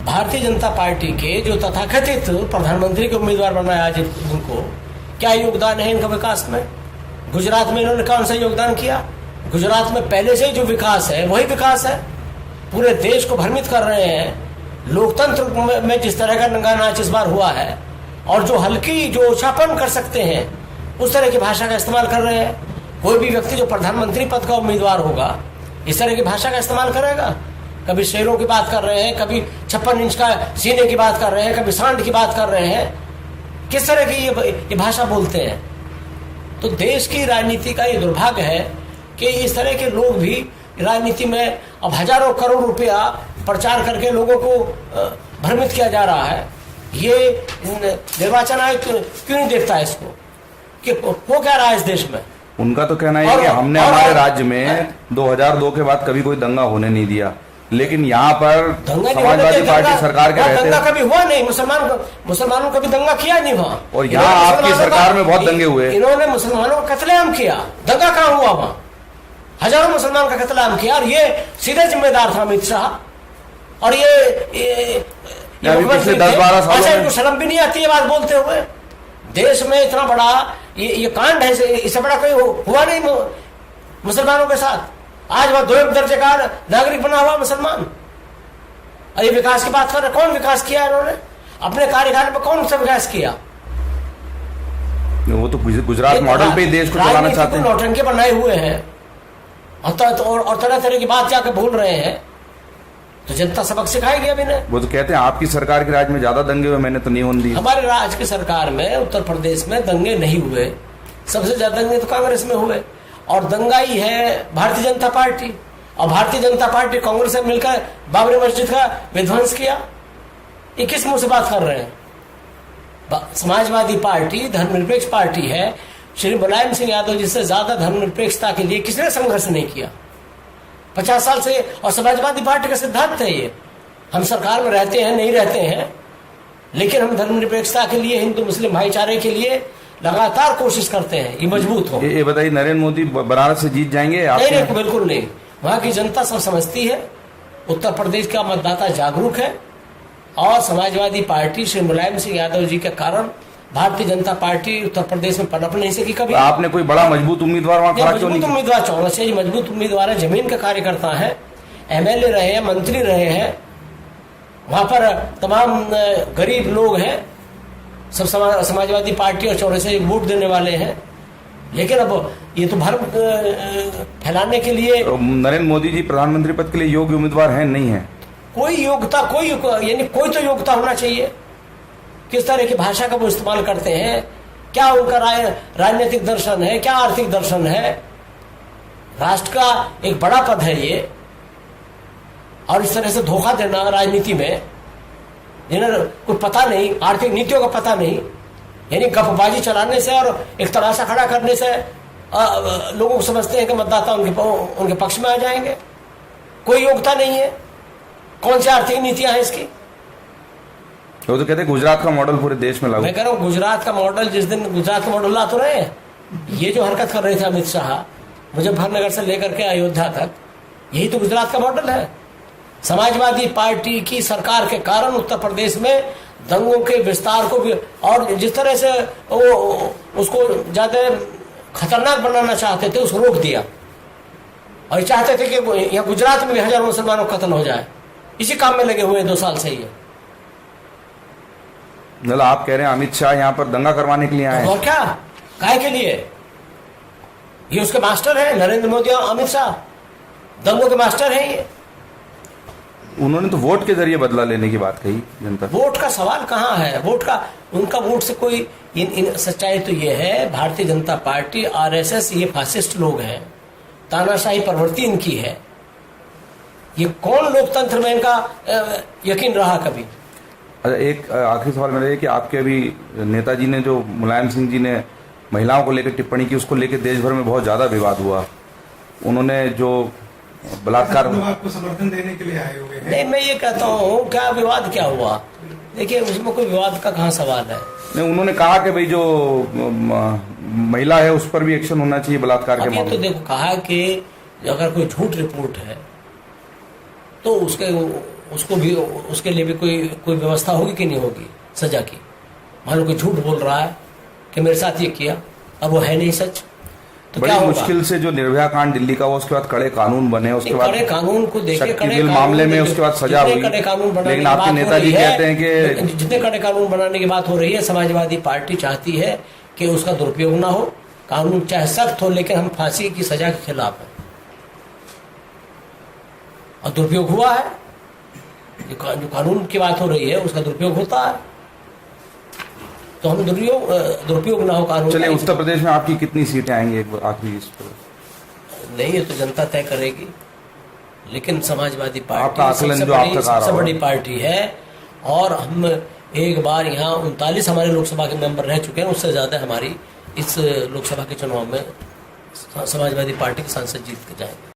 Bharatiya Janata party के जो तथाकथित प्रधानमंत्री के उम्मीदवार बनाया जिनको, क्या योगदान है इनका विकास में? गुजरात में इन्होंने कौन सा योगदान किया? गुजरात में पहले से ही जो विकास है वही विकास है। पूरे देश को भ्रमित कर रहे हैं। लोकतंत्र में जिस तरह का नंगा नाच इस बार हुआ है, और जो हल्की जो ओछापन कर सकते हैं उस तरह की भाषा का इस्तेमाल कर रहे हैं। कोई भी व्यक्ति जो प्रधानमंत्री पद का उम्मीदवार होगा इस तरह की भाषा का इस्तेमाल करेगा। कभी शेरों की बात कर रहे हैं, कभी 56 इंच का सीने की बात कर रहे हैं, कभी सांड की बात कर रहे हैं। किस तरह की ये भाषा बोलते हैं? तो देश की राजनीति का ये दुर्भाग्य है कि इस तरह के लोग भी राजनीति में अब हजारों करोड़ रुपया प्रचार करके लोगों को भ्रमित किया जा रहा है। ये निर्वाचन आयोग क्यों नहीं देखता है इसको कि हो क्या रहा है इस देश में? उनका तो कहना है कि हमने हमारे राज्य में 2002 के बाद कभी कोई दंगा होने नहीं दिया, लेकिन यहाँ पर समाजवादी पार्टी सरकार के रहते दंगा कभी हुआ नहीं। मुसलमानों कभी दंगा किया नहीं वहाँ, और यहाँ आपकी सरकार में बहुत दंगे हुए। इन्होंने मुसलमानों का कत्लेआम किया, दंगा कहाँ हुआ वहाँ? हजारों मुसलमान का कत्लेआम किया, और ये सीधे जिम्मेदार था अमित शाह। और ये पिछले 10-12 साल अच्छा, इनको शर्म भी नहीं आती है बात बोलते हुए? देश में इतना बड़ा ये कांड है, इससे बड़ा कोई हुआ नहीं मुसलमानों के साथ। आज वह 2 दर्जे का नागरिक बना हुआ मुसलमान। और ये विकास की बात कर रहे, कौन विकास किया इन्होंने अपने कार्यकाल में? कौन सा विकास किया? वो तो गुजरात मॉडल पे देश को चलाना चाहते हैं। नौटंकी बनाए हुए हैं और तरह तरह की बात जाकर भूल रहे हैं, तो जनता सबक सिखाएगी अभी नहीं। वो तो कहते हैं आपकी सरकार के राज में ज्यादा दंगे हुए, मैंने तो नहीं होने दी। हमारे राज्य की सरकार में उत्तर प्रदेश में दंगे नहीं हुए। सबसे ज्यादा दंगे तो कांग्रेस में हुए, और दंगा ही है भारतीय जनता पार्टी। और भारतीय जनता पार्टी कांग्रेस से मिलकर बाबरी मस्जिद का विध्वंस किया। ये किस मुंह से बात कर रहे हैं? समाजवादी पार्टी धर्मनिरपेक्ष पार्टी है। श्री मुलायम सिंह यादव जिससे ज्यादा धर्मनिरपेक्षता के लिए किसने संघर्ष नहीं किया 50 साल से? और समाजवादी पार्टी का सिद्धांत है ये, हम सरकार में रहते हैं नहीं रहते हैं, लेकिन हम धर्मनिरपेक्षता के लिए, हिंदू मुस्लिम भाईचारे के लिए लगातार कोशिश करते हैं, ये मजबूत हो। ये बताइए, नरेंद्र मोदी बनारस से जीत जाएंगे? नहीं, बिल्कुल नहीं। वहां की जनता सब समझती है, उत्तर प्रदेश का मतदाता जागरूक है, और समाजवादी पार्टी श्री मुलायम सिंह यादव जी के कारण भारतीय जनता पार्टी उत्तर प्रदेश में पनप नहीं सकी कभी। आपने कोई बड़ा मजबूत उम्मीदवार वहां खड़ा क्यों नहीं? मजबूत उम्मीदवार चौड़ा से मजबूत उम्मीदवार है, जमीन के कार्यकर्ता है, MLA रहे हैं, मंत्री रहे हैं, वहां पर तमाम गरीब लोग हैं, सब समाजवादी पार्टी और चौड़े से वोट देने वाले हैं। लेकिन अब ये तो भ्रम फैलाने के लिए नरेंद्र मोदी जी प्रधानमंत्री पद के लिए योग्य उम्मीदवार हैं नहीं है? कोई योग्यता, कोई तो योग्यता होना चाहिए। किस तरह की भाषा का वो इस्तेमाल करते हैं, क्या उनका राजनीतिक दर्शन है, क्या आर्थिक दर्शन है? राष्ट्र का एक बड़ा पद है ये, और इस तरह से धोखा देना राजनीति में, जिन्हें कुछ पता नहीं, आर्थिक नीतियों का पता नहीं, यानी गपबाजी चलाने से और एक तमाशा खड़ा करने से लोगों को समझते हैं कि मतदाता उनके पक्ष में आ जाएंगे। कोई योग्यता नहीं है। कौन सी आर्थिक नीतियां हैं इसकी? वो तो कहते हैं गुजरात का मॉडल पूरे देश में लागू। मैं कह रहा हूँ गुजरात का मॉडल, जिस दिन गुजरात का मॉडल ला तो रहे हैं, ये जो हरकत कर रहे थे अमित शाह मुजफ्फरनगर से लेकर के अयोध्या तक, यही तो गुजरात का मॉडल है। समाजवादी पार्टी की सरकार के कारण उत्तर प्रदेश में दंगों के विस्तार को भी, और जिस तरह से वो उसको ज्यादा खतरनाक बनाना चाहते थे उसको रोक दिया, और चाहते थे कि यहाँ गुजरात में भी हजारों मुसलमानों का कत्ल हो जाए। इसी काम में लगे हुए 2 साल से ये। मतलब आप कह रहे हैं अमित शाह यहाँ पर दंगा करवाने के लिए आए? और क्या, काहे के लिए? ये उसके मास्टर है, नरेंद्र मोदी और अमित शाह दंगों के मास्टर हैं ये। उन्होंने तो वोट के जरिए बदला लेने की बात कही जनता। वोट का सवाल कहाँ है? वोट का, उनका वोट से कोई सच्चाई तो ये है, भारतीय जनता पार्टी, RSS, ये फासिस्ट लोग हैं, तानाशाही प्रवृत्ति इनकी है। ये कौन लोकतंत्र में इनका यकीन रहा कभी? अच्छा, एक आखिरी सवाल मेरा है कि आपके अभी नेताजी ने, जो मुलायम सिंह जी ने महिलाओं को लेकर टिप्पणी की, उसको लेकर देश भर में बहुत ज्यादा विवाद हुआ। उन्होंने जो बलात्कार, आपको समर्थन देने के लिए आए हुए हैं? नहीं, मैं ये कहता हूँ, क्या विवाद क्या हुआ? देखिए, उसमें कोई विवाद का कहाँ सवाल है। नहीं, उन्होंने कहा कि भाई जो महिला है उस पर भी एक्शन होना चाहिए बलात्कार के मामले। तो देखो, कहा कि अगर कोई झूठ रिपोर्ट है तो उसके उसको भी, उसके लिए भी कोई व्यवस्था होगी कि नहीं होगी सजा की। मान लो कोई झूठ बोल रहा है कि मेरे साथ ये किया, अब वो है नहीं सच, तो बड़ी क्या होगा? मुश्किल से जो निर्भया कांड दिल्ली का हुआ, उसके बाद कड़े कानून बने, उसके बाद कड़े कानून को देखिए, शक्ति बिल मामले में उसके बाद सजा हुई, कड़े कानून बनाने लेकिन की आपके बात हो नेताजी रही है, कहते हैं कि जितने कड़े कानून बनाने की बात हो रही है, समाजवादी पार्टी चाहती है कि उसका दुरुपयोग ना हो। कानून चाहे सख्त हो, लेकिन हम फांसी की सजा के खिलाफ हैं, और दुरुपयोग हुआ है। जो कानून की बात हो रही है उसका दुरुपयोग होता है, तो हम दुरुपयोग ना हो कानून। चलिए, उत्तर प्रदेश में आपकी कितनी सीटें आएंगी एक बार आखिरी इस पर? नहीं, ये तो जनता तय करेगी, लेकिन समाजवादी आपका पार्टी आकलन जो आप तक आ रहा सबसे होगा। बड़ी पार्टी है, और हम एक बार यहाँ 39 हमारे लोकसभा के मेंबर रह चुके हैं, उससे ज्यादा हमारी इस लोकसभा के चुनाव में समाजवादी पार्टी के सांसद जीत के जाएंगे।